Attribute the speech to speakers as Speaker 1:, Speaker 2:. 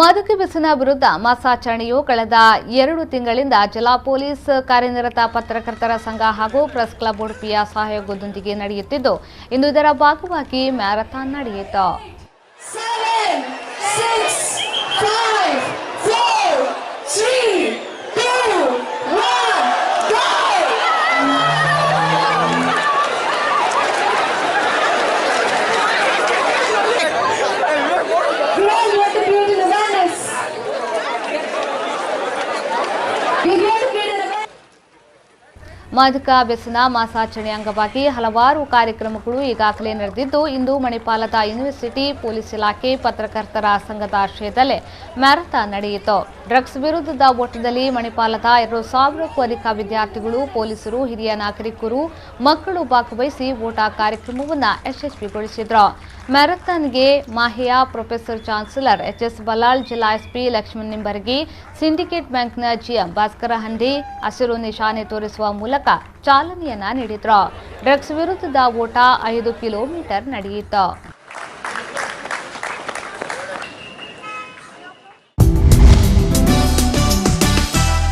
Speaker 1: ಮಾದಕ ವ್ಯಸನ ವಿರುದ್ಧ ಮಾಸಾಚರಣೆಯು ಕಳೆದ 2 ತಿಂಗಳಿಂದ ಜಿಲ್ಲಾ ಪೊಲೀಸ್ ಕಾರ್ಯನಿರತ ಪತ್ರಕರ್ತರ ಸಂಘ ಹಾಗೂ ಪ್ರೆಸ್ ಕ್ಲಬ್ ಉಡುಪಿಯ ಸಹಯೋಗದೊಂದಿಗೆ ನಡೆಯುತ್ತಿದ್ದು, ಇಂದು ಇದರ ಭಾಗವಾಗಿ ಮ್ಯಾರಥಾನ್ ನಡೆಯಿತು.
Speaker 2: 7, 6, 5, 4, 3, 2, 1, go! ಮಾದಕ ವ್ಯಸನ ಮಾಸಾಚರಣೆ ಅಂಗವಾಗಿ ಹಲವಾರು ಕಾರ್ಯಕ್ರಮಗಳು ಈಗಾಗಲೇ ನಡೆದಿದ್ದು, ಇಂದು ಮಣಿಪಾಲದ ಯೂನಿವರ್ಸಿಟಿ ಪೊಲೀಸ್ ಇಲಾಖೆ ಪತ್ರಕರ್ತರ ಸಂಘದ ಆಶ್ರಯದಲ್ಲಿ ಮ್ಯಾರಥಾನ್ ನಡೆಯಿತು. ಡ್ರಗ್ಸ್ ವಿರುದ್ಧದ ಓಟದಲ್ಲಿ ಮಣಿಪಾಲದ 2,000ಕ್ಕೂ ಅಧಿಕ ವಿದ್ಯಾರ್ಥಿಗಳು, ಪೊಲೀಸರು, ಹಿರಿಯ ನಾಗರಿಕರು, ಮಕ್ಕಳು ಭಾಗವಹಿಸಿ ಓಟ ಕಾರ್ಯಕ್ರಮವನ್ನು ಯಶಸ್ವಿಗೊಳಿಸಿದರು. ಮ್ಯಾರಥಾನ್ಗೆ ಮಾಹೆಯ ಪ್ರೊಫೆಸರ್ ಚಾನ್ಸಲರ್ ಎಚ್.ಎಸ್. ಬಲ್ಲಾಳ್, ಜಿಲ್ಲಾ ಎಸ್ಪಿ ಲಕ್ಷ್ಮಣ್ ನಿಂಬರ್ಗಿ, ಸಿಂಡಿಕೇಟ್ ಬ್ಯಾಂಕ್ನ ಜಿಎಂ ಭಾಸ್ಕರ ಹಂಡಿ ಹಸಿರು ನಿಶಾನೆ ತೋರಿಸುವ ಮೂಲಕ ಚಾಲನೆಯನ್ನ ನೀಡಿದ್ರು. ಡ್ರಗ್ಸ್ ವಿರುದ್ಧದ ಓಟ 5 ಕಿಲೋಮೀಟರ್ ನಡೆಯಿತು.